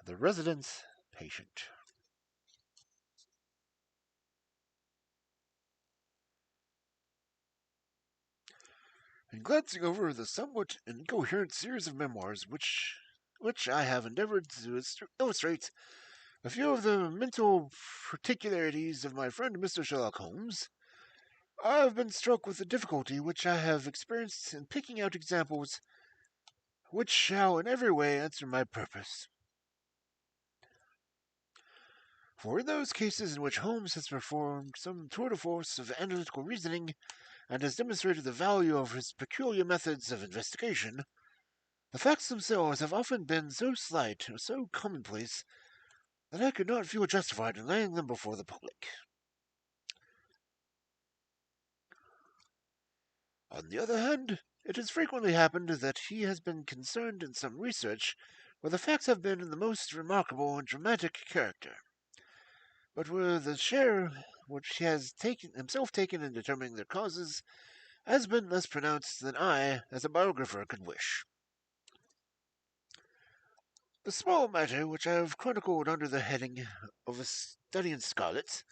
The resident patient. In glancing over the somewhat incoherent series of memoirs which I have endeavored to illustrate a few of the mental particularities of my friend Mr. Sherlock Holmes, I have been struck with the difficulty which I have experienced in picking out examples which shall in every way answer my purpose. For in those cases in which Holmes has performed some tour de force of analytical reasoning and has demonstrated the value of his peculiar methods of investigation, the facts themselves have often been so slight or so commonplace that I could not feel justified in laying them before the public. On the other hand, it has frequently happened that he has been concerned in some research where the facts have been in the most remarkable and dramatic character, but where the share which he has himself taken in determining their causes has been less pronounced than I, as a biographer, could wish. The small matter which I have chronicled under the heading of A Study in Scarlet,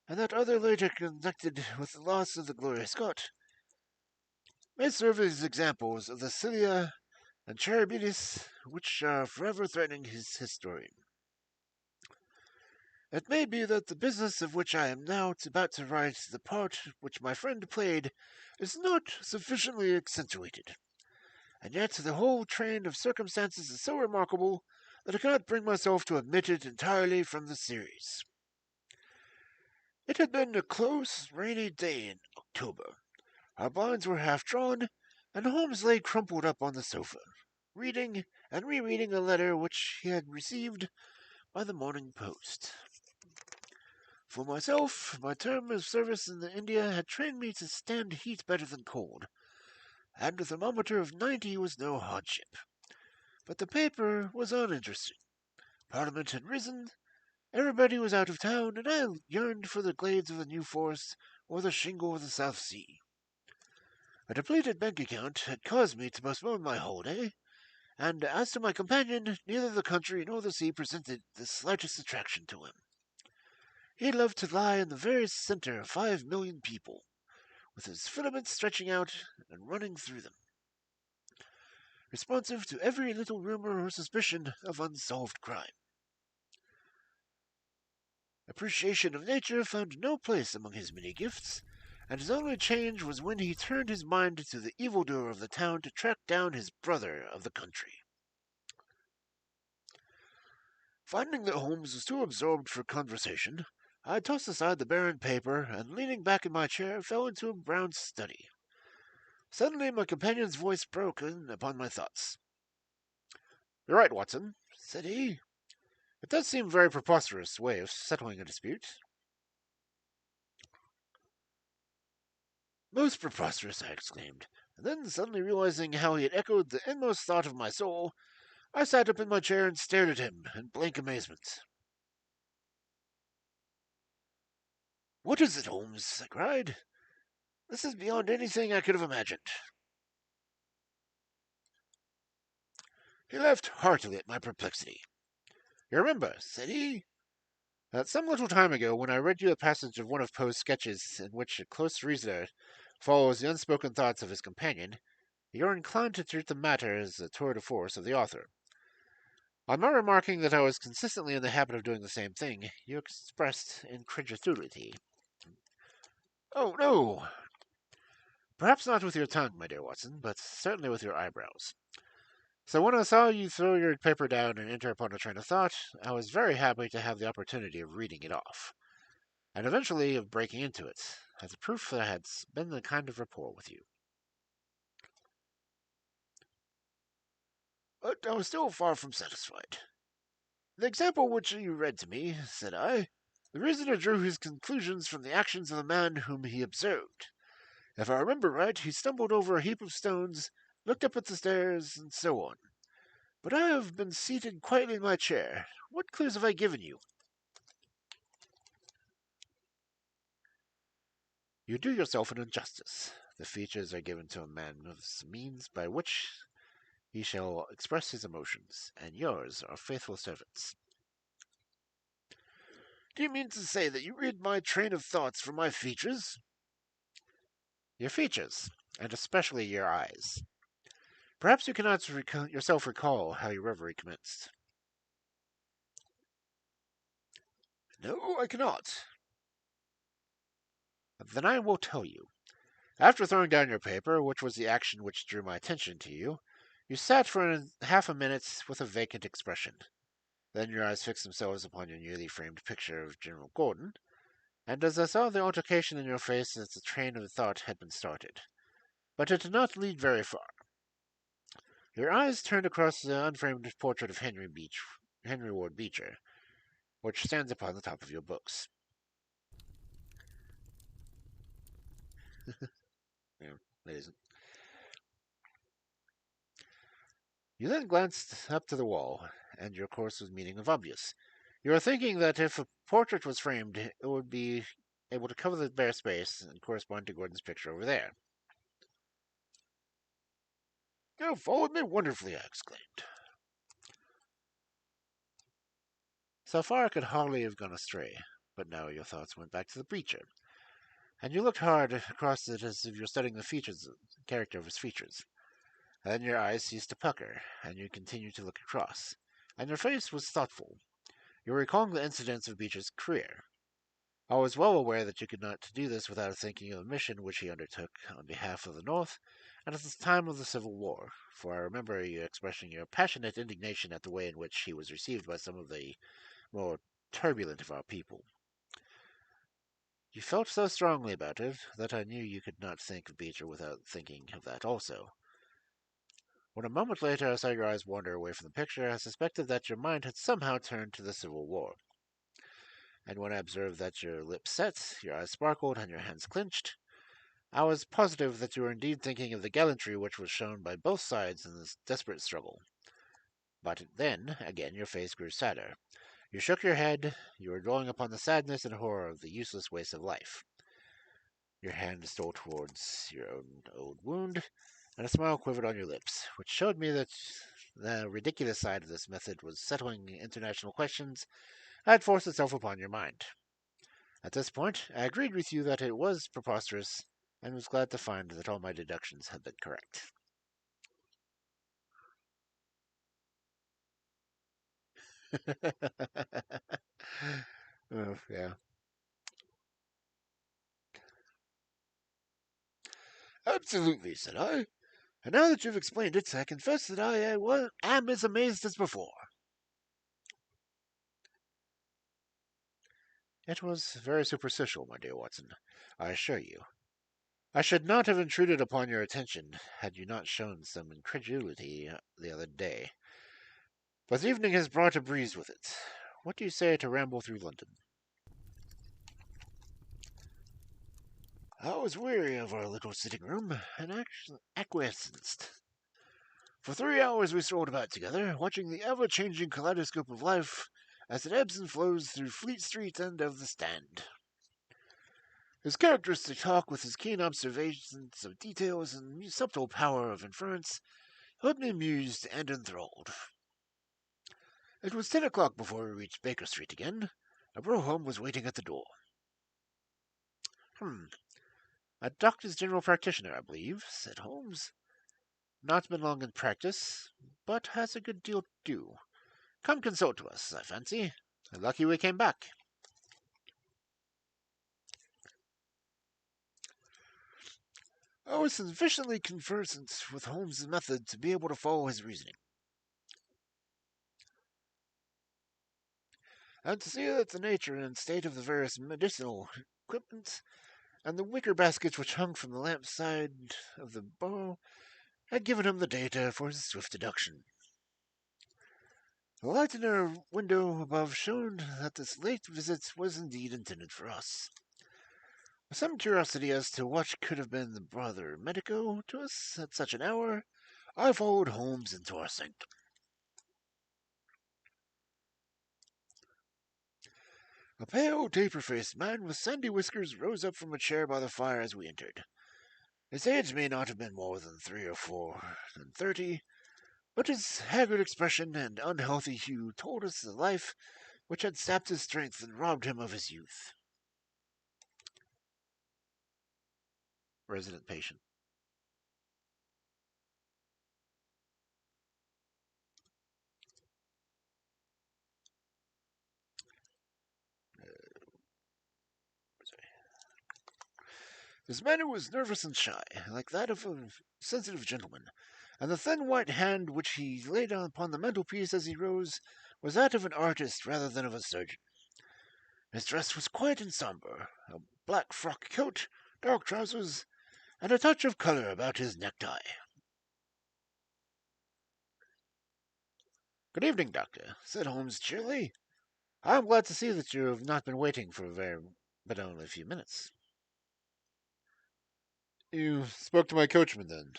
and that other later connected with the loss of the Gloria Scott, may serve as examples of the cilia and Charybdis which are forever threatening his historian. It may be that the business of which I am now about to write the part which my friend played is not sufficiently accentuated, and yet the whole train of circumstances is so remarkable that I cannot bring myself to omit it entirely from the series. It had been a close, rainy day in October. Our blinds were half drawn, and Holmes lay crumpled up on the sofa, reading and rereading a letter which he had received by the morning post. For myself, my term of service in India had trained me to stand heat better than cold, and a thermometer of 90 was no hardship. But the paper was uninteresting. Parliament had risen, everybody was out of town, and I yearned for the glades of the New Forest or the shingle of the South Sea. A depleted bank account had caused me to postpone my holiday, and as to my companion, neither the country nor the sea presented the slightest attraction to him. He loved to lie in the very center of 5 million people, with his filaments stretching out and running through them, responsive to every little rumor or suspicion of unsolved crime. Appreciation of nature found no place among his many gifts, and his only change was when he turned his mind to the evildoer of the town to track down his brother of the country. Finding that Holmes was too absorbed for conversation, I tossed aside the barren paper and, leaning back in my chair, fell into a brown study. Suddenly my companion's voice broke in upon my thoughts. "You're right, Watson," said he. "It does seem a very preposterous way of settling a dispute." "Most preposterous," I exclaimed, and then, suddenly realizing how he had echoed the inmost thought of my soul, I sat up in my chair and stared at him in blank amazement. "What is it, Holmes?" I cried. "This is beyond anything I could have imagined." He laughed heartily at my perplexity. "You remember," said he, "that some little time ago, when I read you a passage of one of Poe's sketches in which a close reader follows the unspoken thoughts of his companion, you are inclined to treat the matter as a tour de force of the author. On my remarking that I was consistently in the habit of doing the same thing, you expressed incredulity." "Oh, no! Perhaps not with your tongue, my dear Watson, but certainly with your eyebrows. So when I saw you throw your paper down and enter upon a train of thought, I was very happy to have the opportunity of reading it off, and eventually of breaking into it, as a proof that I had been in a kind of rapport with you." But I was still far from satisfied. "The example which you read to me," said I, "the reasoner drew his conclusions from the actions of the man whom he observed. If I remember right, he stumbled over a heap of stones, looked up at the stairs, and so on. But I have been seated quietly in my chair. What clues have I given you?" "You do yourself an injustice. The features are given to a man of means by which He shall express his emotions, and yours are faithful servants. Do you mean to say that you read my train of thoughts from my features? Your features, and especially your eyes. Perhaps you cannot yourself recall how your reverie commenced. No, I cannot. Then I will tell you. After throwing down your paper, which was the action which drew my attention to you, you sat for half a minute with a vacant expression. Then your eyes fixed themselves upon your newly framed picture of General Gordon, and as I saw the altercation in your face as the train of thought had been started. But it did not lead very far. Your eyes turned across the unframed portrait of Henry Ward Beecher, which stands upon the top of your books. Yeah, it isn't. You then glanced up to the wall, and your course was meeting of obvious. You were thinking that if a portrait was framed, it would be able to cover the bare space and correspond to Gordon's picture over there. You have followed me wonderfully, I exclaimed. So far I could hardly have gone astray, but now your thoughts went back to the preacher, and you looked hard across it as if you were studying the character of his features. Then your eyes ceased to pucker, and you continued to look across, and your face was thoughtful. You were recalling the incidents of Beecher's career. I was well aware that you could not do this without thinking of the mission which he undertook on behalf of the North, and at the time of the Civil War, for I remember you expressing your passionate indignation at the way in which he was received by some of the more turbulent of our people. You felt so strongly about it that I knew you could not think of Beecher without thinking of that also. When a moment later I saw your eyes wander away from the picture, I suspected that your mind had somehow turned to the Civil War. And when I observed that your lips set, your eyes sparkled, and your hands clenched, I was positive that you were indeed thinking of the gallantry which was shown by both sides in this desperate struggle. But then, again, your face grew sadder. You shook your head. You were dwelling upon the sadness and horror of the useless waste of life. Your hand stole towards your own old wound, and a smile quivered on your lips, which showed me that the ridiculous side of this method was settling international questions had forced itself upon your mind. At this point, I agreed with you that it was preposterous, and was glad to find that all my deductions had been correct. Oh, yeah. Absolutely, said I. And now that you've explained it, I confess that I am as amazed as before. It was very superficial, my dear Watson, I assure you. I should not have intruded upon your attention had you not shown some incredulity the other day. But the evening has brought a breeze with it. What do you say to ramble through London? I was weary of our little sitting room, and actually acquiesced. For 3 hours we strolled about together, watching the ever-changing kaleidoscope of life as it ebbs and flows through Fleet Street and of the Stand. His characteristic talk, with his keen observations of details and subtle power of inference, had me amused and enthralled. It was 10 o'clock before we reached Baker Street again. A brougham was waiting at the door. A doctor's general practitioner, I believe, said Holmes. Not been long in practice, but has a good deal to do. Come consult to us, I fancy. Lucky we came back. I was sufficiently conversant with Holmes's method to be able to follow his reasoning, and to see that the nature and state of the various medicinal equipment and the wicker baskets which hung from the lamp side of the burrow had given him the data for his swift deduction. The light in our window above showed that this late visit was indeed intended for us. With some curiosity as to what could have been the brother medico to us at such an hour, I followed Holmes into our sanctum. A pale, taper-faced man with sandy whiskers rose up from a chair by the fire as we entered. His age may not have been more than 3 or 4 and 30, But his haggard expression and unhealthy hue told us the life which had sapped his strength and robbed him of his youth. Resident patient. His manner was nervous and shy, like that of a sensitive gentleman, and the thin white hand which he laid upon the mantelpiece as he rose was that of an artist rather than of a surgeon. His dress was quiet and sombre, a black frock coat, dark trousers, and a touch of color about his necktie. Good evening, Doctor, said Holmes cheerily. I am glad to see that you have not been waiting for but only a few minutes. You spoke to my coachman, then?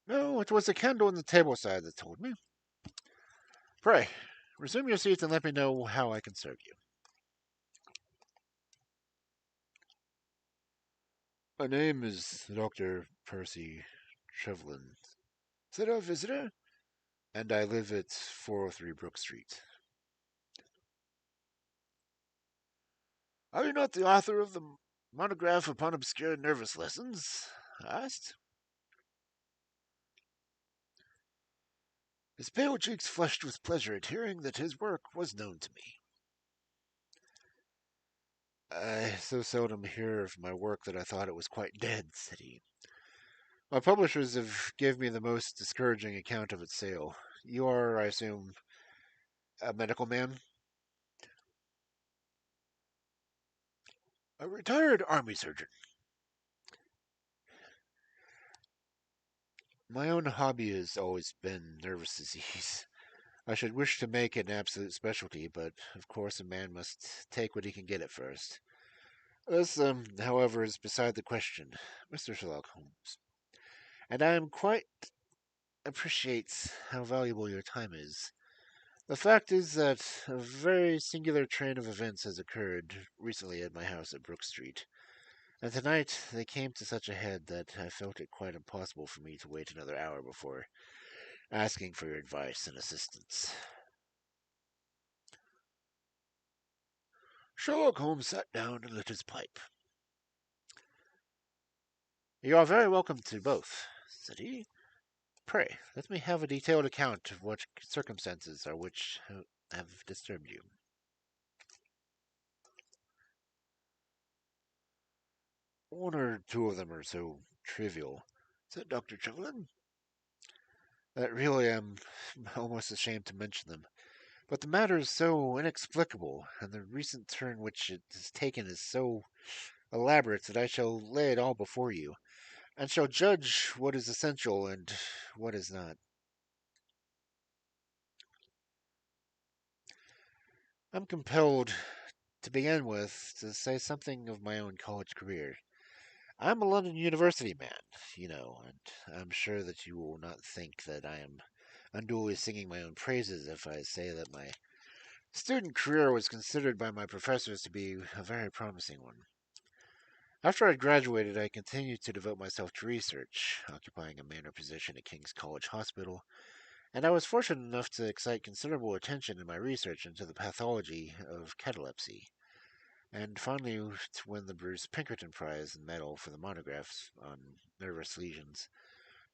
No, it was the candle on the table side that told me. Pray, resume your seat and let me know how I can serve you. My name is Dr. Percy Trevlin, said our visitor, and I live at 403 Brook Street. Are you not the author of the monograph upon obscure nervous lessons? I asked. His pale cheeks flushed with pleasure at hearing that his work was known to me. I so seldom hear of my work that I thought it was quite dead, said he. My publishers have given me the most discouraging account of its sale. You are, I assume, a medical man? A retired army surgeon. My own hobby has always been nervous disease. I should wish to make it an absolute specialty, but of course a man must take what he can get at first. This, however, is beside the question, Mr. Sherlock Holmes. And I am quite appreciate how valuable your time is. The fact is that a very singular train of events has occurred recently at my house at Brook Street, and tonight they came to such a head that I felt it quite impossible for me to wait another hour before asking for your advice and assistance. Sherlock Holmes sat down and lit his pipe. You are very welcome to both, said he. Pray, let me have a detailed account of what circumstances are which have disturbed you. One or two of them are so trivial, said Dr. Chilton, that really I'm almost ashamed to mention them. But the matter is so inexplicable, and the recent turn which it has taken is so elaborate that I shall lay it all before you, and shall judge what is essential and what is not. I'm compelled, to begin with, to say something of my own college career. I'm a London University man, and I'm sure that you will not think that I am unduly singing my own praises if I say that my student career was considered by my professors to be a very promising one. After I graduated, I continued to devote myself to research, occupying a manor position at King's College Hospital, and I was fortunate enough to excite considerable attention in my research into the pathology of catalepsy, and finally to win the Bruce Pinkerton Prize and medal for the monographs on nervous lesions,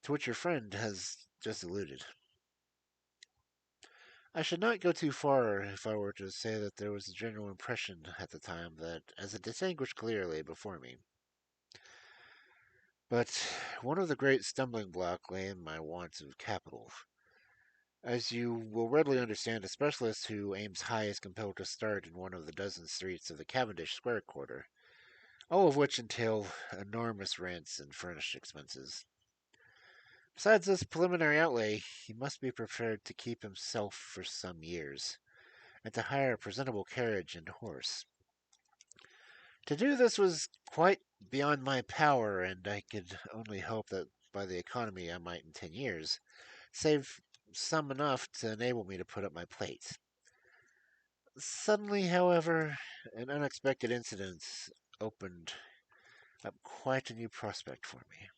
to which your friend has just alluded. I should not go too far if I were to say that there was a general impression at the time that, as a distinguished career lay before me, but one of the great stumbling blocks lay in my want of capital. As you will readily understand, a specialist who aims high is compelled to start in one of the dozen streets of the Cavendish Square quarter, all of which entail enormous rents and furnished expenses. Besides this preliminary outlay, he must be prepared to keep himself for some years, and to hire a presentable carriage and horse. To do this was quite beyond my power, and I could only hope that by the economy I might in 10 years save some enough to enable me to put up my plate. Suddenly, however, an unexpected incident opened up quite a new prospect for me.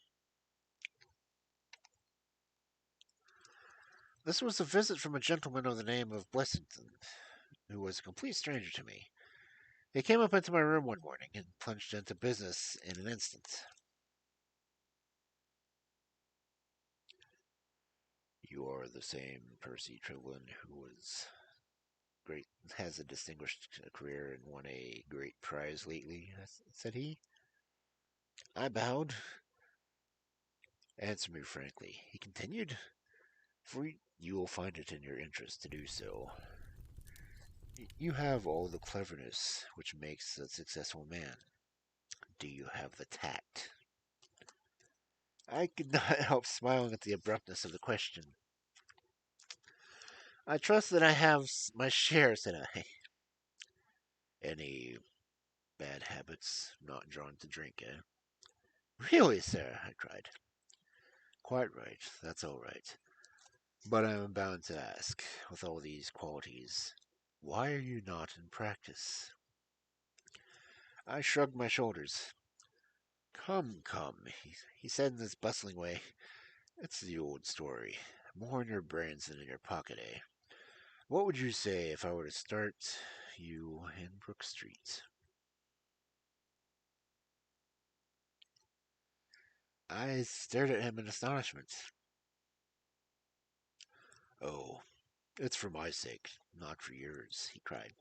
This was a visit from a gentleman of the name of Blessington, who was a complete stranger to me. He came up into my room one morning and plunged into business in an instant. You are the same Percy Trevelyan who was great, has a distinguished career and won a great prize lately, said he. I bowed. Answer me frankly, he continued, for you will find it in your interest to do so. You have all the cleverness which makes a successful man. Do you have the tact? I could not help smiling at the abruptness of the question. I trust that I have my share, said I. Any bad habits? Not drawn to drink, eh? Really, sir, I cried. Quite right, that's all right. But I am bound to ask, with all these qualities, why are you not in practice? I shrugged my shoulders. Come, come, he said in this bustling way. It's the old story. More in your brains than in your pocket, eh? What would you say if I were to start you in Brook Street? I stared at him in astonishment. Oh, it's for my sake, not for yours, he cried.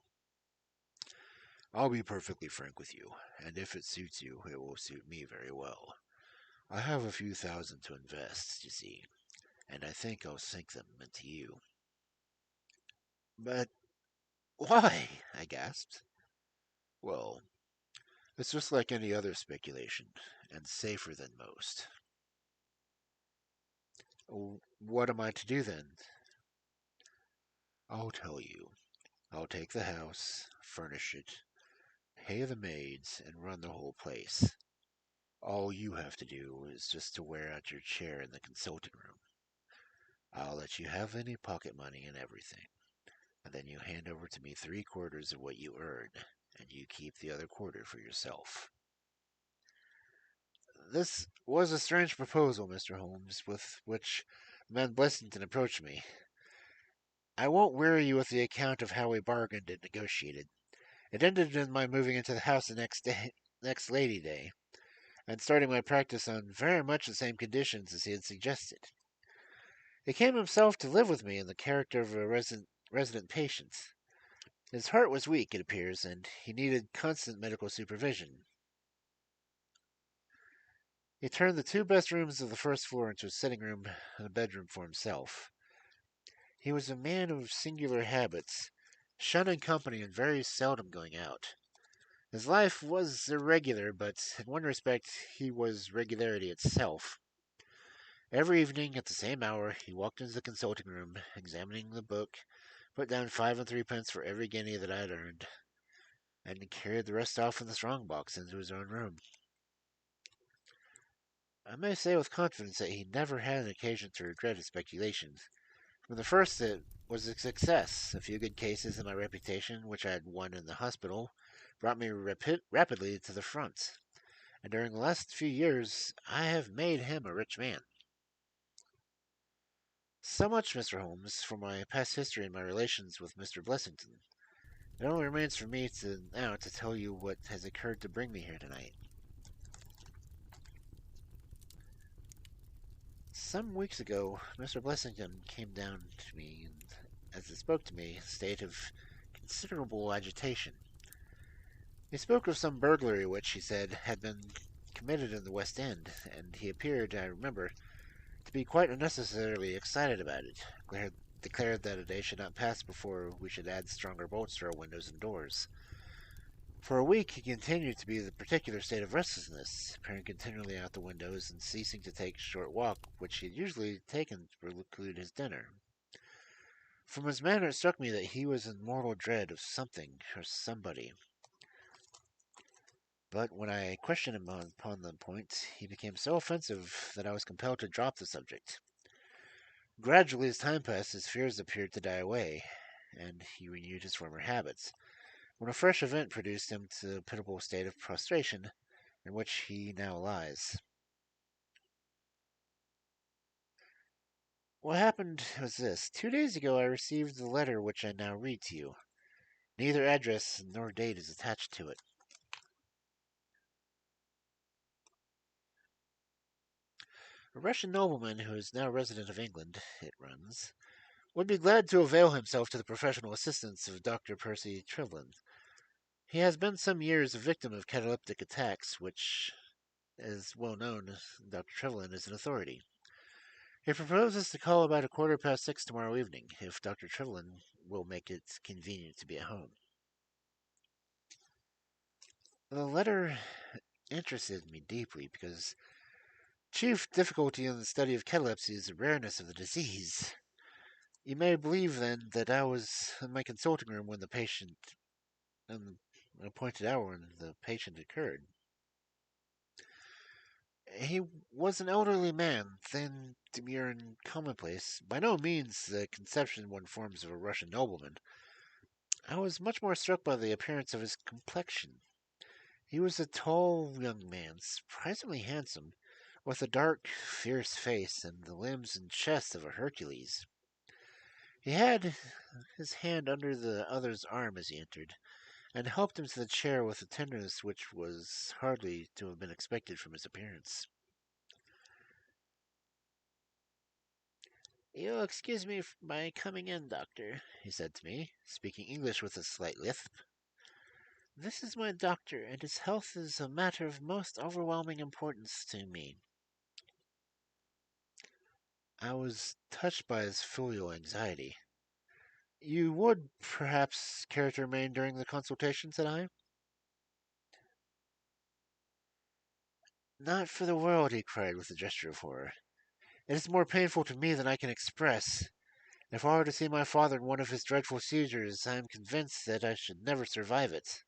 I'll be perfectly frank with you, and if it suits you, it will suit me very well. I have a few thousand to invest, you see, and I think I'll sink them into you. But why? I gasped. Well, it's just like any other speculation, and safer than most. What am I to do then? I'll tell you. I'll take the house, furnish it, pay the maids, and run the whole place. All you have to do is just to wear out your chair in the consulting room. I'll let you have any pocket money and everything, and then you hand over to me 3/4 of what you earn, and you keep the other quarter for yourself. This was a strange proposal, Mr. Holmes, with which man Blessington approached me. I won't weary you with the account of how we bargained and negotiated. It ended in my moving into the house the next day, next Lady Day, and starting my practice on very much the same conditions as he had suggested. He came himself to live with me in the character of a resident patient. His heart was weak, it appears, and he needed constant medical supervision. He turned the 2 best rooms of the first floor into a sitting room and a bedroom for himself. He was a man of singular habits, shunning company and very seldom going out. His life was irregular, but in one respect he was regularity itself. Every evening, at the same hour, he walked into the consulting room, examining the book, put down 5 and 3 pence for every guinea that I had earned, and carried the rest off in the strong box into his own room. I may say with confidence that he never had an occasion to regret his speculations. From the first, it was a success. A few good cases, and my reputation, which I had won in the hospital, brought me rapidly to the front. And during the last few years, I have made him a rich man. So much, Mr. Holmes, for my past history and my relations with Mr. Blessington. It only remains for me now to tell you what has occurred to bring me here tonight. Some weeks ago, Mr. Blessington came down to me, and as he spoke to me, in a state of considerable agitation. He spoke of some burglary which, he said, had been committed in the West End, and he appeared, I remember, to be quite unnecessarily excited about it. Declared that a day should not pass before we should add stronger bolts to our windows and doors. For a week he continued to be in a particular state of restlessness, peering continually out the windows and ceasing to take a short walk which he had usually taken to preclude his dinner. From his manner it struck me that he was in mortal dread of something or somebody. But when I questioned him upon the point, he became so offensive that I was compelled to drop the subject. Gradually, as time passed, his fears appeared to die away, and he renewed his former habits, when a fresh event produced him to a pitiable state of prostration, in which he now lies. What happened was this. 2 days ago, I received the letter which I now read to you. Neither address nor date is attached to it. A Russian nobleman who is now resident of England, it runs, would be glad to avail himself to the professional assistance of Dr. Percy Trevlin. He has been some years a victim of cataleptic attacks, which, as well known, Dr. Trevlin is an authority. He proposes to call about 6:15 tomorrow evening, if Dr. Trevlin will make it convenient to be at home. The letter interested me deeply because chief difficulty in the study of catalepsy is the rareness of the disease. You may believe, then, that I was in my consulting room when the patient, and an appointed hour when the patient occurred. He was an elderly man, thin, demure, and commonplace, by no means the conception one forms of a Russian nobleman. I was much more struck by the appearance of his complexion. He was a tall young man, surprisingly handsome, with a dark, fierce face and the limbs and chest of a Hercules. He had his hand under the other's arm as he entered, and helped him to the chair with a tenderness which was hardly to have been expected from his appearance. "You'll excuse me my coming in, doctor," he said to me, speaking English with a slight lisp. "This is my doctor, and his health is a matter of most overwhelming importance to me." I was touched by his filial anxiety. "You would, perhaps, care to remain during the consultation?" said I. "Not for the world," he cried with a gesture of horror. "It is more painful to me than I can express. If I were to see my father in one of his dreadful seizures, I am convinced that I should never survive it.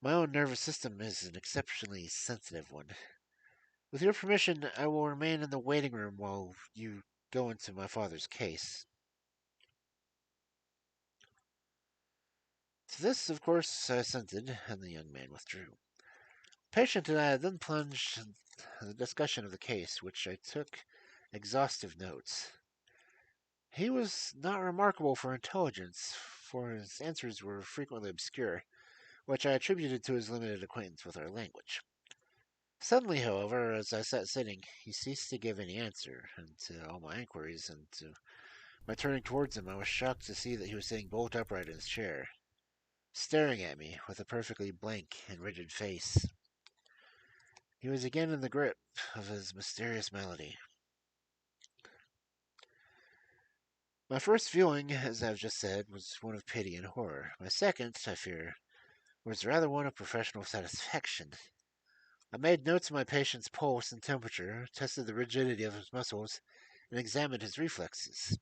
My own nervous system is an exceptionally sensitive one. With your permission, I will remain in the waiting room while you go into my father's case." To this, of course, I assented, and the young man withdrew. The patient and I then plunged in the discussion of the case, which I took exhaustive notes. He was not remarkable for intelligence, for his answers were frequently obscure, which I attributed to his limited acquaintance with our language. Suddenly, however, as I sat sitting, he ceased to give any answer, and to all my inquiries, and to my turning towards him, I was shocked to see that he was sitting bolt upright in his chair, staring at me with a perfectly blank and rigid face. He was again in the grip of his mysterious malady. My first feeling, as I've just said, was one of pity and horror. My second, I fear, was rather one of professional satisfaction. I made notes of my patient's pulse and temperature, tested the rigidity of his muscles, and examined his reflexes.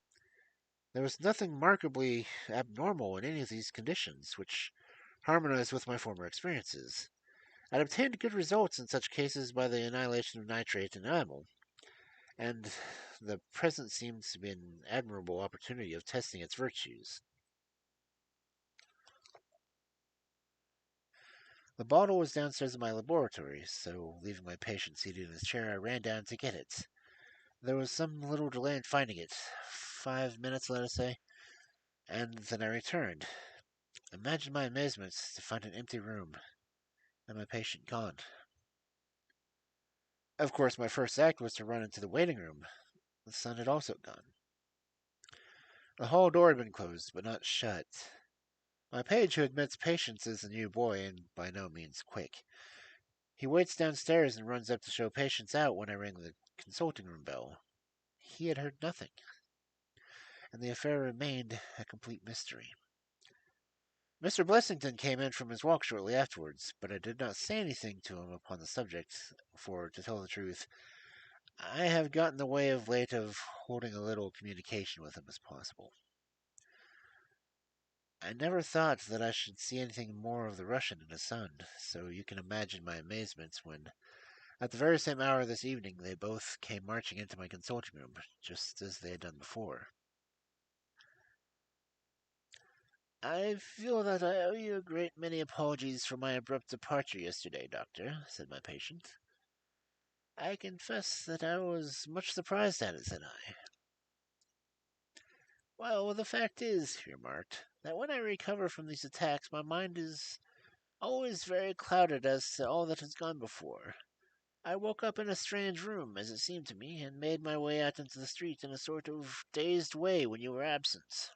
There was nothing markedly abnormal in any of these conditions, which harmonized with my former experiences. I'd obtained good results in such cases by the annihilation of nitrate in enamel, and the present seemed to be an admirable opportunity of testing its virtues. The bottle was downstairs in my laboratory, so leaving my patient seated in his chair, I ran down to get it. There was some little delay in finding it, 5 minutes, let us say, and then I returned. Imagine my amazement to find an empty room and my patient gone. Of course, my first act was to run into the waiting room. The sun had also gone. The hall door had been closed, but not shut. My page who admits patients is a new boy and by no means quick. He waits downstairs and runs up to show patients out when I ring the consulting room bell. He had heard nothing, and the affair remained a complete mystery. Mr. Blessington came in from his walk shortly afterwards, but I did not say anything to him upon the subject, for, to tell the truth, I have got in the way of late of holding a little communication with him as possible. I never thought that I should see anything more of the Russian and his son, so you can imagine my amazement when, at the very same hour this evening, they both came marching into my consulting room, just as they had done before. "I feel that I owe you a great many apologies for my abrupt departure yesterday, doctor," said my patient. "I confess that I was much surprised at it," said I. Well, the fact is, he remarked, that when I recover from these attacks, my mind is always very clouded as to all that has gone before. I woke up in a strange room, as it seemed to me, and made my way out into the street in a sort of dazed way when you were absent.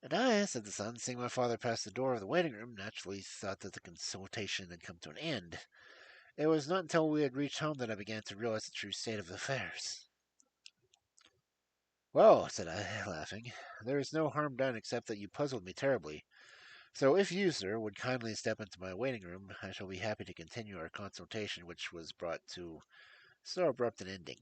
And I, said the son, seeing my father pass the door of the waiting room, naturally thought that the consultation had come to an end. It was not until we had reached home that I began to realize the true state of affairs. Well, said I, laughing, there is no harm done except that you puzzled me terribly. So if you, sir, would kindly step into my waiting room, I shall be happy to continue our consultation, which was brought to so abrupt an ending.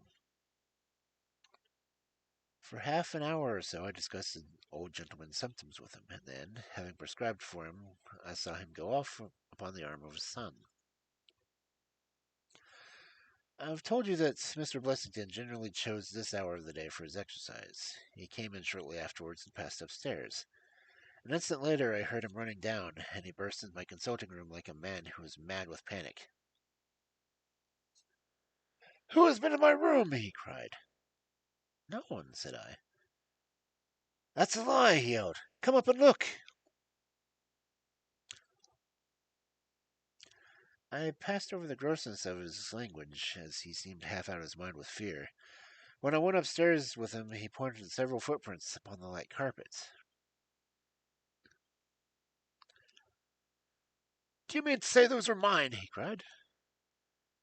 For half an hour or so I discussed the old gentleman's symptoms with him, and then, having prescribed for him, I saw him go off upon the arm of his son. I've told you that Mr. Blessington generally chose this hour of the day for his exercise. He came in shortly afterwards and passed upstairs. An instant later I heard him running down, and he burst into my consulting room like a man who was mad with panic. "Who has been in my room?" he cried. "No one," said I. "That's a lie," he yelled. "Come up and look." I passed over the grossness of his language, as he seemed half out of his mind with fear. When I went upstairs with him, he pointed to several footprints upon the light carpet. "Do you mean to say those are mine?" he cried.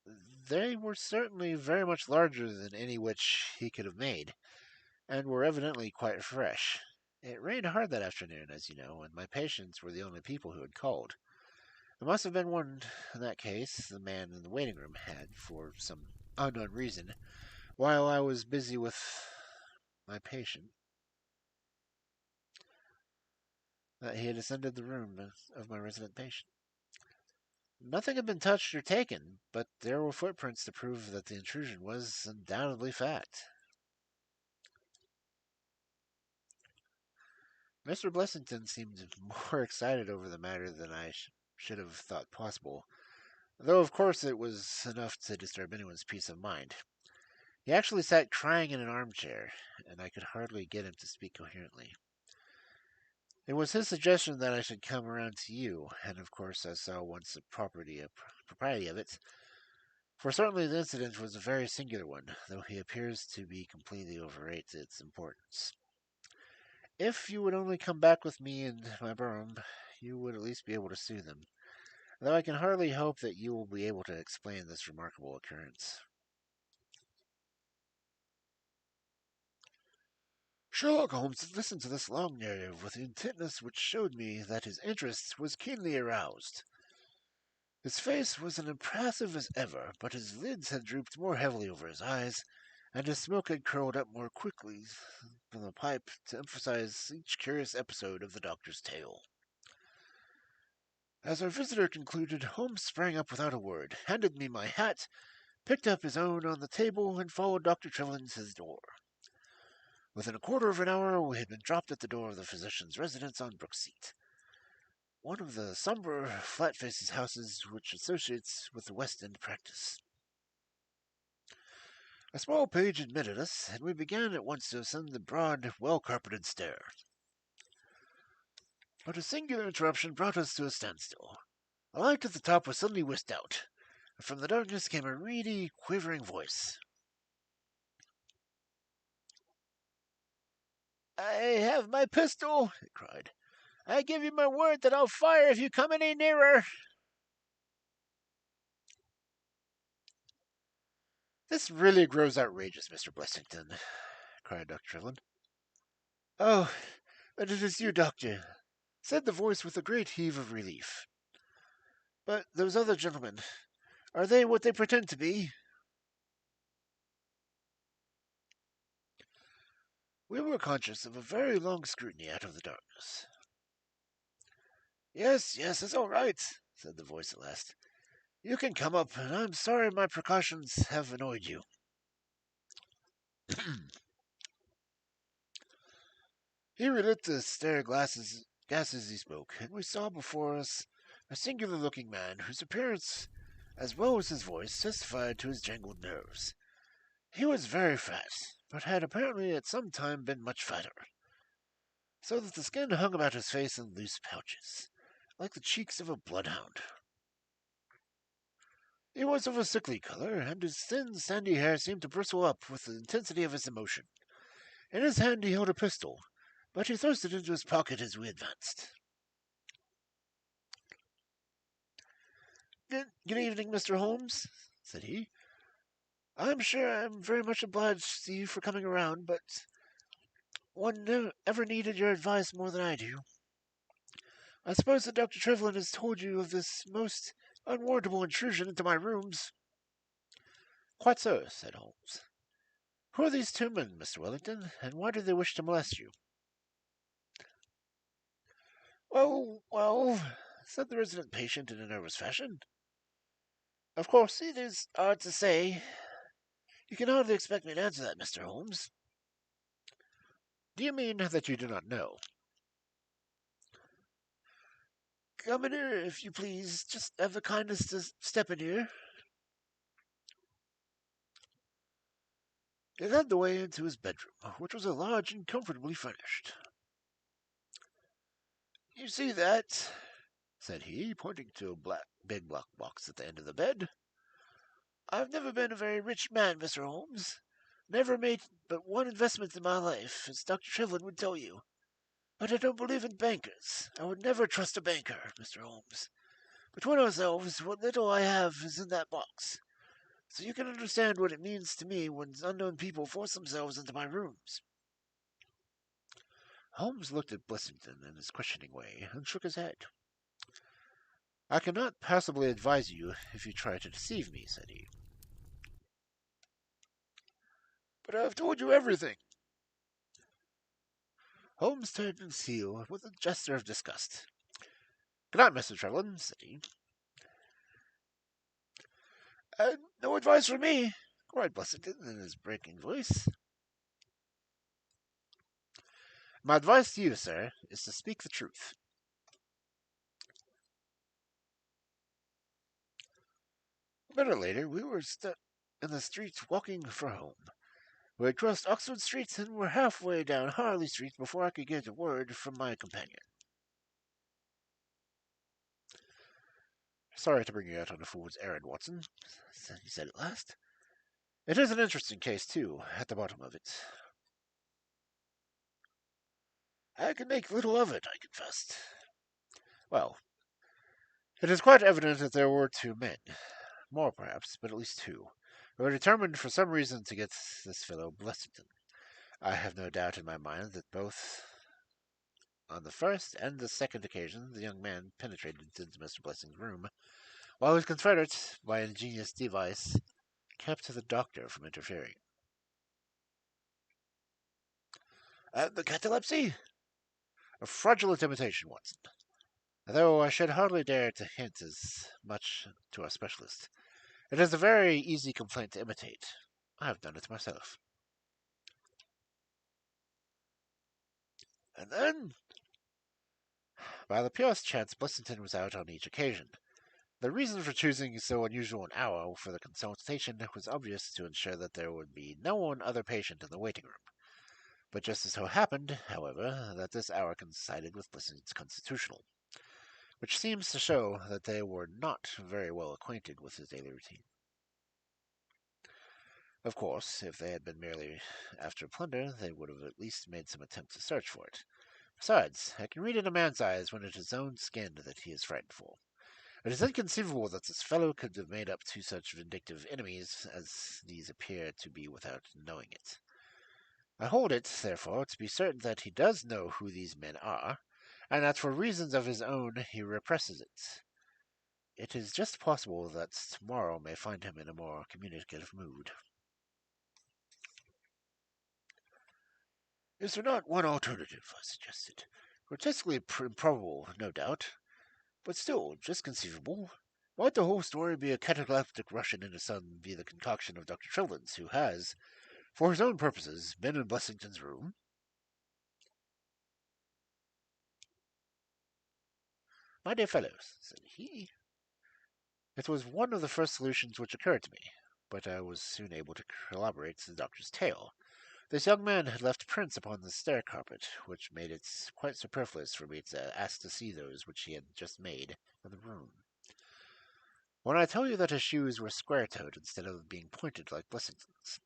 They were certainly very much larger than any which he could have made, and were evidently quite fresh. It rained hard that afternoon, as you know, and my patients were the only people who had called. There must have been one, in that case, the man in the waiting room had, for some unknown reason, while I was busy with my patient, that he had ascended the room of my resident patient. Nothing had been touched or taken, but there were footprints to prove that the intrusion was undoubtedly fact. Mr. Blessington seemed more excited over the matter than I should have thought possible, though of course it was enough to disturb anyone's peace of mind. He actually sat crying in an armchair, and I could hardly get him to speak coherently. It was his suggestion that I should come around to you, and of course I saw once the propriety of it, for certainly the incident was a very singular one, though he appears to be completely overrated its importance. If you would only come back with me and my broom, you would at least be able to soothe him, though I can hardly hope that you will be able to explain this remarkable occurrence. Sherlock Holmes listened to this long narrative with intentness which showed me that his interest was keenly aroused. His face was as impassive as ever, but his lids had drooped more heavily over his eyes, and his smoke had curled up more quickly from the pipe to emphasize each curious episode of the doctor's tale. As our visitor concluded, Holmes sprang up without a word, handed me my hat, picked up his own on the table, and followed Dr. Trillin to his door. Within a quarter of an hour, we had been dropped at the door of the physician's residence on Brookseat, one of the somber, flat-faced houses which associates with the West End practice. A small page admitted us, and we began at once to ascend the broad, well-carpeted stair. But a singular interruption brought us to a standstill. A light at the top was suddenly whisked out, and from the darkness came a reedy, quivering voice. "I have my pistol," it cried. "I give you my word that I'll fire if you come any nearer." "This really grows outrageous, Mr. Blessington," cried Dr. Trillin. "Oh, but it is you, Doctor," said the voice with a great heave of relief. "But those other gentlemen, are they what they pretend to be?" We were conscious of a very long scrutiny out of the darkness. "Yes, yes, it's all right," said the voice at last. "You can come up, and I'm sorry my precautions have annoyed you." He relit the stair gas as he spoke, and we saw before us a singular-looking man whose appearance, as well as his voice, testified to his jangled nerves. He was very fat, but had apparently at some time been much fatter, so that the skin hung about his face in loose pouches, like the cheeks of a bloodhound. He was of a sickly color, and his thin, sandy hair seemed to bristle up with the intensity of his emotion. In his hand he held a pistol, but he thrust it into his pocket as we advanced. Good evening, Mr. Holmes, said he. I'm sure I'm very much obliged to you for coming around, but one never ever needed your advice more than I do. I suppose that Dr. Trevelyan has told you of this most unwarrantable intrusion into my rooms. Quite so, said Holmes. Who are these two men, Mr. Wellington, and why do they wish to molest you? Well, said the resident patient in a nervous fashion. Of course, it is hard to say. You can hardly expect me to answer that, Mr. Holmes. Do you mean that you do not know? Come in here, if you please. Just have the kindness to step in here. He led the way into his bedroom, which was large and comfortably furnished. You see that, said he, pointing to a big black box at the end of the bed. I've never been a very rich man, Mr. Holmes. Never made but one investment in my life, as Dr. Trevelyan would tell you. But I don't believe in bankers. I would never trust a banker, Mr. Holmes. Between ourselves, what little I have is in that box. So you can understand what it means to me when unknown people force themselves into my rooms. Holmes looked at Blessington in his questioning way and shook his head. I cannot possibly advise you if you try to deceive me, said he. But I have told you everything. Holmes turned in heel with a gesture of disgust. Good night, Mr. Trevelyan, said he. No advice from me, cried Blessington in his breaking voice. My advice to you, sir, is to speak the truth. A minute later, we were in the streets walking for home. We had crossed Oxford Street and were halfway down Harley Street before I could get a word from my companion. Sorry to bring you out on a fool's errand, Watson, he said at last. It is an interesting case, too, at the bottom of it. I can make little of it, I confessed. Well, it is quite evident that there were two men, more perhaps, but at least two, who were determined for some reason to get this fellow Blessington. I have no doubt in my mind that both on the first and the second occasion the young man penetrated into Mr. Blessing's room, while his confederate, by an ingenious device, kept the doctor from interfering. The catalepsy? A fraudulent imitation, Watson. Though I should hardly dare to hint as much to our specialist. It is a very easy complaint to imitate. I have done it myself. And then, by the purest chance, Blessington was out on each occasion. The reason for choosing so unusual an hour for the consultation was obvious to ensure that there would be no one other patient in the waiting room. But just as so happened, however, that this hour coincided with Blessington's constitutional, which seems to show that they were not very well acquainted with his daily routine. Of course, if they had been merely after plunder, they would have at least made some attempt to search for it. Besides, I can read in a man's eyes when it is his own skin that he is frightened for. It is inconceivable that this fellow could have made up two such vindictive enemies as these appear to be without knowing it. I hold it, therefore, to be certain that he does know who these men are, and that for reasons of his own he represses it. It is just possible that tomorrow may find him in a more communicative mood. Is there not one alternative? I suggested. Grotesquely improbable, no doubt, but still just conceivable. Might the whole story be a cataleptic Russian in his son be the concoction of Dr. Trevelyan's, who has, for his own purposes, been in Blessington's room? My dear fellows, said he, it was one of the first solutions which occurred to me, but I was soon able to corroborate the doctor's tale. This young man had left prints upon the stair carpet, which made it quite superfluous for me to ask to see those which he had just made in the room. When I tell you that his shoes were square-toed instead of being pointed like Blessington's,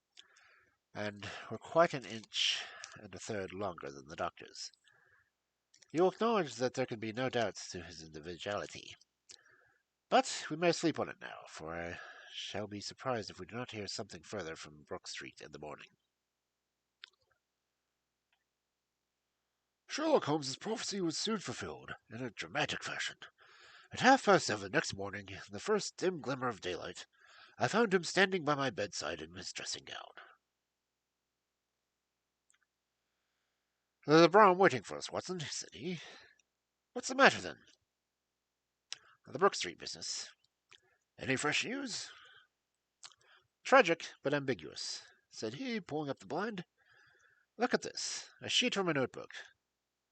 and were quite an inch and a third longer than the doctor's, you will acknowledge that there can be no doubts to his individuality. But we may sleep on it now, for I shall be surprised if we do not hear something further from Brook Street in the morning. Sherlock Holmes's prophecy was soon fulfilled, in a dramatic fashion. At 7:30 next morning, in the first dim glimmer of daylight, I found him standing by my bedside in his dressing gown. "There's a brougham waiting for us, Watson," said he. "What's the matter, then?" "The Brook Street business." "Any fresh news?" "Tragic, but ambiguous," said he, pulling up the blind. "Look at this, a sheet from a notebook,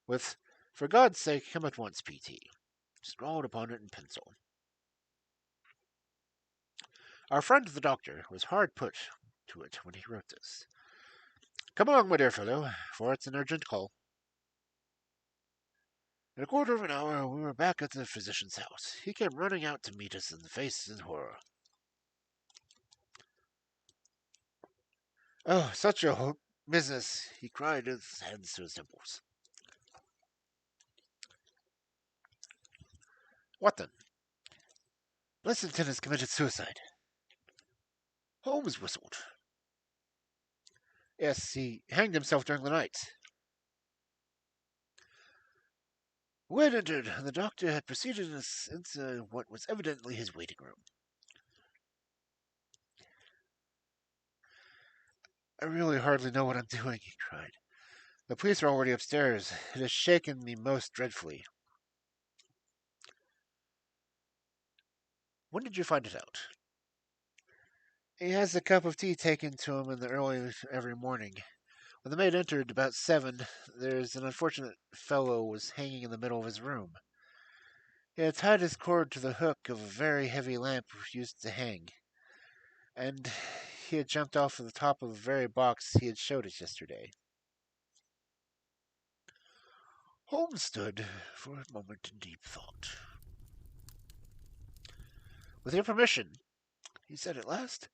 with 'For God's sake, come at once, P.T.' scrawled upon it in pencil. Our friend the doctor was hard put to it when he wrote this. "Come along, my dear fellow, for it's an urgent call." In a quarter of an hour we were back at the physician's house. He came running out to meet us and face in horror. "Oh, such a business!" he cried, with his hands to his temples. "What then?" "Blessington has committed suicide." Holmes whistled. "Yes, he hanged himself during the night." We had entered, and the doctor had preceded us into what was evidently his waiting room. "I really hardly know what I'm doing," he cried. "The police are already upstairs. It has shaken me most dreadfully." "When did you find it out?" "He has a cup of tea taken to him in the early every morning. When the maid entered about 7, there's an unfortunate fellow was hanging in the middle of his room. He had tied his cord to the hook of a very heavy lamp used to hang, and he had jumped off the top of the very box he had showed us yesterday." Holmes stood for a moment in deep thought. "With your permission," he said at last,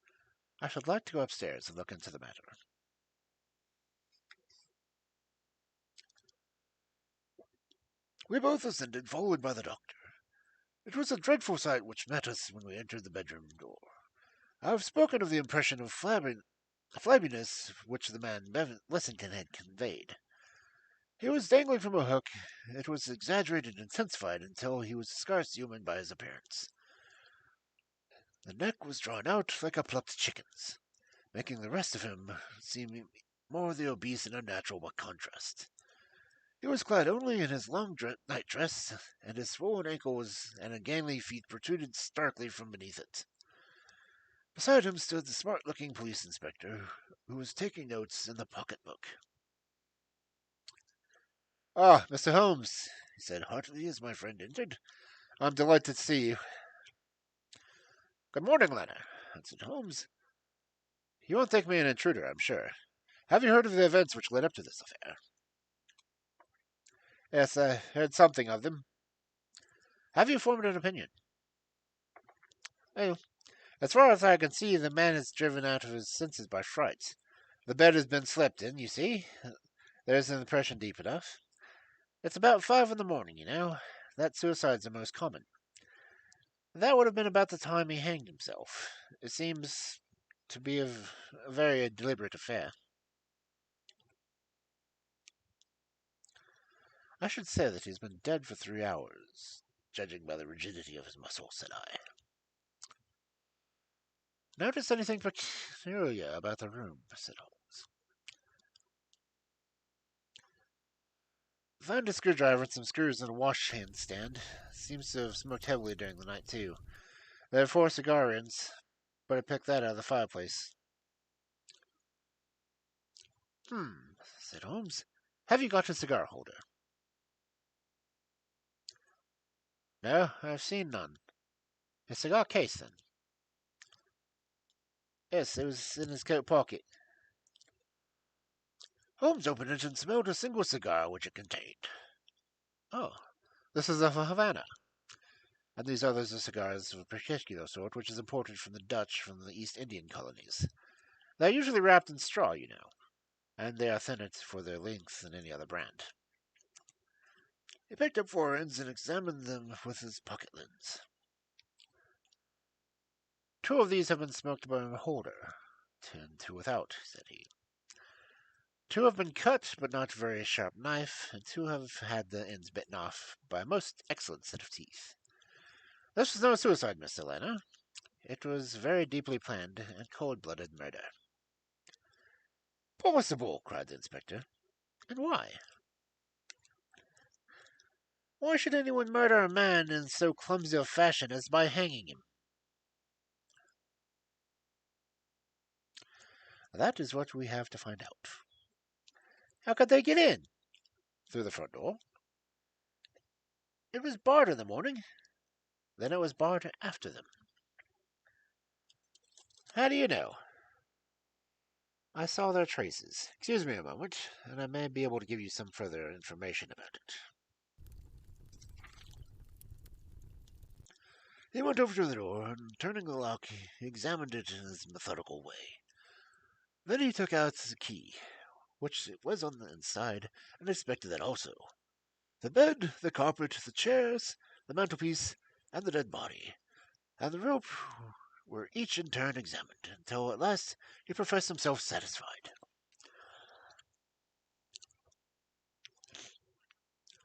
"I should like to go upstairs and look into the matter." We both ascended, followed by the doctor. It was a dreadful sight which met us when we entered the bedroom door. I have spoken of the impression of flabbiness which the man Blessington had conveyed. He was dangling from a hook. It was exaggerated and intensified until he was scarce human by his appearance. The neck was drawn out like a plucked chicken's, making the rest of him seem more the obese and unnatural by contrast. He was clad only in his long night-dress, and his swollen ankles and ungainly feet protruded starkly from beneath it. Beside him stood the smart-looking police inspector, who was taking notes in the pocket-book. "Ah, Mr. Holmes," he said heartily as my friend entered. "I'm delighted to see you." "Good morning, Lana," answered Holmes. "You won't think me an intruder, I'm sure. Have you heard of the events which led up to this affair?" "Yes, I heard something of them." "Have you formed an opinion?" "Well, as far as I can see, the man is driven out of his senses by fright. The bed has been slept in, you see. There's an impression deep enough. It's about 5 in the morning, you know. That suicides are most common. That would have been about the time he hanged himself. It seems to be a very deliberate affair." "I should say that he's been dead for 3 hours, judging by the rigidity of his muscles," said I. "Notice anything peculiar about the room?" said Holmes. "Found a screwdriver and some screws in a washhand stand. Seems to have smoked heavily during the night, too. There are 4 cigar ends, but I picked that out of the fireplace." Said Holmes. "Have you got a cigar holder?" "No, I've seen none." "A cigar case, then?" Yes, it was in his coat pocket. Holmes opened it and smelled a single cigar which it contained. Oh, this is a Havana. And these others are cigars of a particular sort, which is imported from the Dutch from the East Indian colonies. They are usually wrapped in straw, you know, and they are thinner for their length than any other brand. He picked up four ends and examined them with his pocket lens. Two of these have been smoked by a holder, and two without, said he. Two have been cut, but not a very sharp knife, and two have had the ends bitten off by a most excellent set of teeth. This was no suicide, Miss Helena. It was very deeply planned and cold-blooded murder. Possible, cried the inspector. And why? Why should anyone murder a man in so clumsy a fashion as by hanging him? That is what we have to find out. How could they get in? Through the front door. It was barred in the morning. Then it was barred after them. How do you know? I saw their traces. Excuse me a moment, and I may be able to give you some further information about it. He went over to the door, and turning the lock, he examined it in his methodical way. Then he took out the key, which it was on the inside, and inspected that also. The bed, the carpet, the chairs, the mantelpiece, and the dead body, and the rope were each in turn examined, until at last he professed himself satisfied.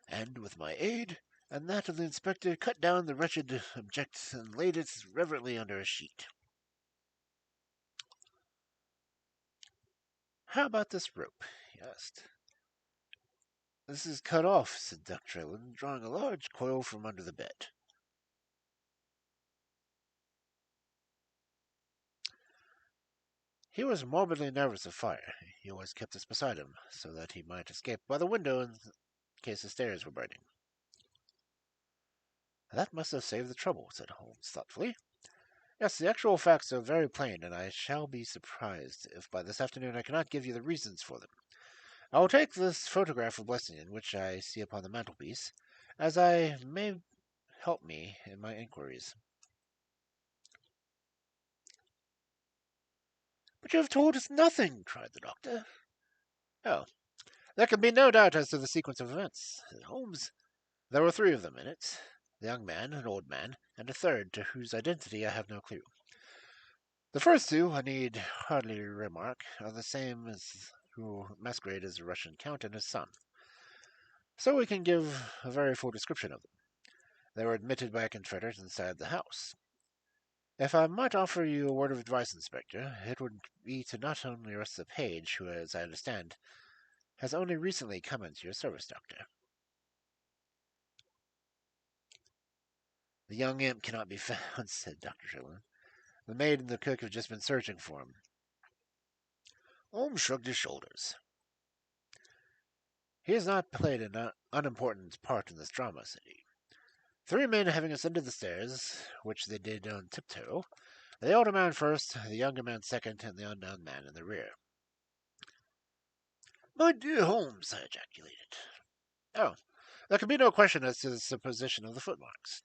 And with my aid and that of the inspector, cut down the wretched object and laid it reverently under a sheet. How about this rope? He asked. This is cut off, said Dr. Trellan, drawing a large coil from under the bed. He was morbidly nervous of fire. He always kept this beside him, so that he might escape by the window in case the stairs were burning. That must have saved the trouble, said Holmes thoughtfully. Yes, the actual facts are very plain, and I shall be surprised if by this afternoon I cannot give you the reasons for them. I will take this photograph of Blessington, which I see upon the mantelpiece, as I may help me in my inquiries. But you have told us nothing, cried the doctor. Oh, there can be no doubt as to the sequence of events, said Holmes. There were three of them in it, the young man, an old man, and a third to whose identity I have no clue. The first two, I need hardly remark, are the same as who masquerade as a Russian count and his son. So we can give a very full description of them. They were admitted by a confederate inside the house. If I might offer you a word of advice, Inspector, it would be to not only arrest the page, who, as I understand, has only recently come into your service, Doctor. The young imp cannot be found, said Dr. Trellan. The maid and the cook have just been searching for him. Holmes shrugged his shoulders. He has not played an unimportant part in this drama, said he. Three men having ascended the stairs, which they did on tiptoe, the older man first, the younger man second, and the unknown man in the rear. My dear Holmes, I ejaculated. Oh, there can be no question as to the position of the footmarks.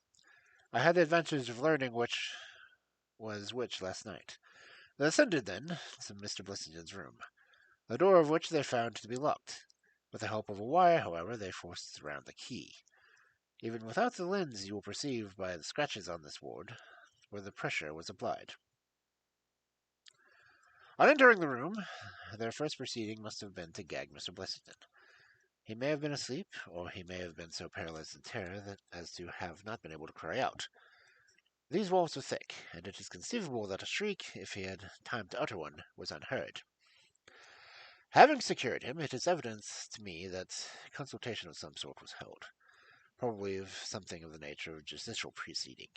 I had the advantage of learning which was which last night. They ascended, then, to Mr. Blessington's room, the door of which they found to be locked. With the help of a wire, however, they forced around the key. Even without the lens, you will perceive by the scratches on this board where the pressure was applied. On entering the room, their first proceeding must have been to gag Mr. Blessington. He may have been asleep, or he may have been so paralyzed in terror as to have not been able to cry out. These walls were thick, and it is conceivable that a shriek, if he had time to utter one, was unheard. Having secured him, it is evident to me that consultation of some sort was held, probably of something of the nature of a judicial proceeding.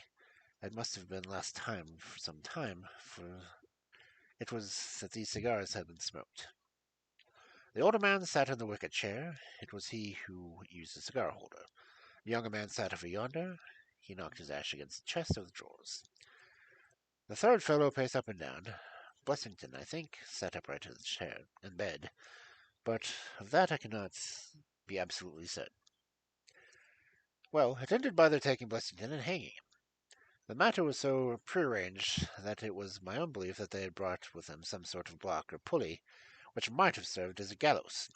It must have been last time for some time, for it was that these cigars had been smoked. The older man sat in the wicker chair. It was he who used the cigar holder. The younger man sat over yonder. He knocked his ash against the chest of the drawers. The third fellow paced up and down, Blessington, I think, sat upright in the chair in bed, but of that I cannot be absolutely certain. Well, it ended by their taking Blessington and hanging him. The matter was so prearranged that it was my own belief that they had brought with them some sort of block or pulley which might have served as a gallows.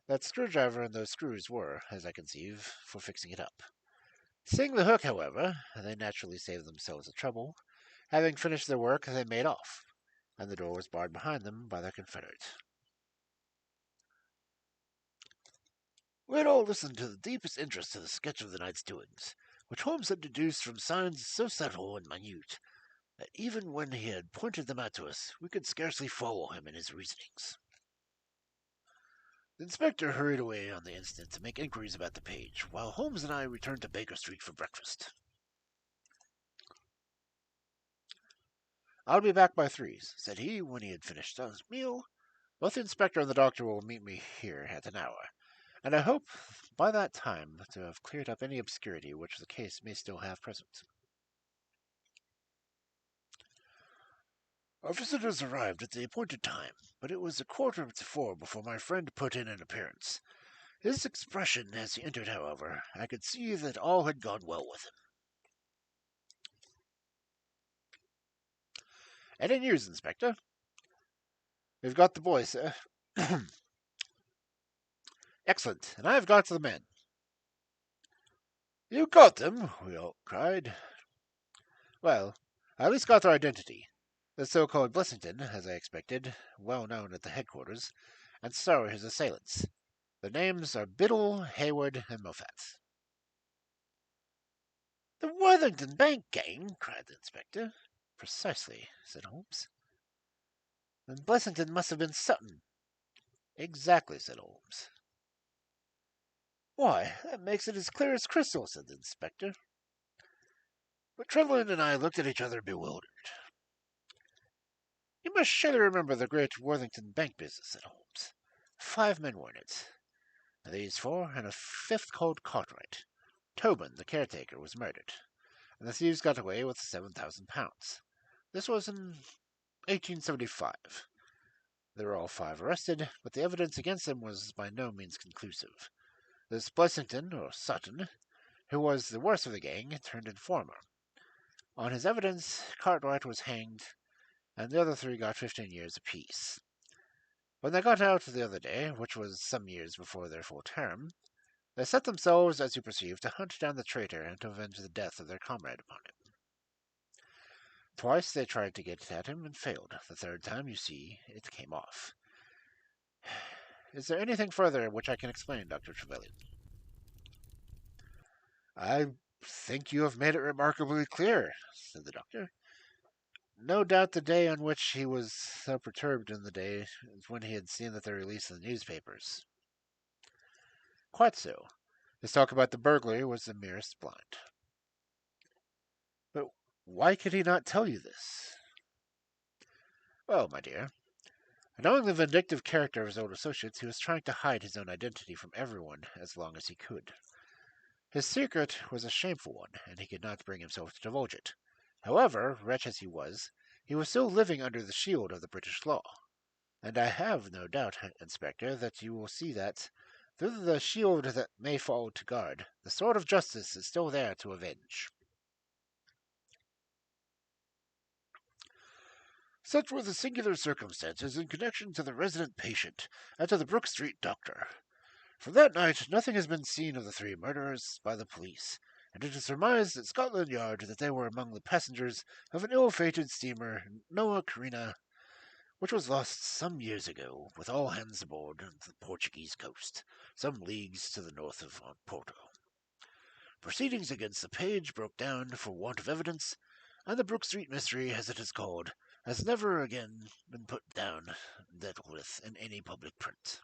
That screwdriver and those screws were, as I conceive, for fixing it up. Seeing the hook, however, they naturally saved themselves the trouble. Having finished their work, they made off, and the door was barred behind them by their confederate. We had all listened to the deepest interest to the sketch of the night's doings, which Holmes had deduced from signs so subtle and minute that even when he had pointed them out to us, we could scarcely follow him in his reasonings. The inspector hurried away on the instant to make inquiries about the page, while Holmes and I returned to Baker Street for breakfast. "I'll be back by 3, said he when he had finished his meal. "Both the inspector and the doctor will meet me here at an hour, and I hope by that time to have cleared up any obscurity which the case may still have present." Our visitors arrived at the appointed time, but it was 3:15 before my friend put in an appearance. His expression as he entered, however, I could see that all had gone well with him. "Any news, Inspector?" "We've got the boy, sir." "Excellent, and I've got the men." "You got them?" we all cried. "Well, I at least got their identity. The so-called Blessington, as I expected, well known at the headquarters, and so are his assailants. Their names are Biddle, Hayward, and Moffat." "The Worthington Bank gang?" cried the inspector. "Precisely," said Holmes. "Then Blessington must have been Sutton." "Exactly," said Holmes. "Why, that makes it as clear as crystal," said the inspector. But Trevelyan and I looked at each other bewildered. "You must surely remember the great Worthington Bank business," said Holmes. 5 men were in it. These 4, and a 5th called Cartwright. Tobin, the caretaker, was murdered, and the thieves got away with £7,000. This was in 1875. They were all 5 arrested, but the evidence against them was by no means conclusive. This Blessington, or Sutton, who was the worst of the gang, turned informer. On his evidence, Cartwright was hanged, and the other 3 got 15 years apiece. When they got out the other day, which was some years before their full term, they set themselves, as you perceive, to hunt down the traitor and to avenge the death of their comrade upon him. Twice they tried to get at him and failed. The 3rd time, you see, it came off. Is there anything further which I can explain, Dr. Trevelyan?" "I think you have made it remarkably clear," said the doctor. "No doubt the day on which he was so perturbed in the day is when he had seen that they released in the newspapers." "Quite so. His talk about the burglary was the merest blind." "But why could he not tell you this?" "Well, my dear, knowing the vindictive character of his old associates, he was trying to hide his own identity from everyone as long as he could. His secret was a shameful one, and he could not bring himself to divulge it. However, wretch as he was still living under the shield of the British law. And I have no doubt, Inspector, that you will see that, through the shield that may fall to guard, the sword of justice is still there to avenge." "Such were the singular circumstances in connection to the resident patient and to the Brook Street doctor. From that night nothing has been seen of the 3 murderers by the police, and it is surmised at Scotland Yard that they were among the passengers of an ill-fated steamer, Noah Carina, which was lost some years ago, with all hands aboard, on the Portuguese coast, some leagues to the north of Porto. Proceedings against the page broke down for want of evidence, and the Brook Street mystery, as it is called, has never again been put down, dealt with in any public print."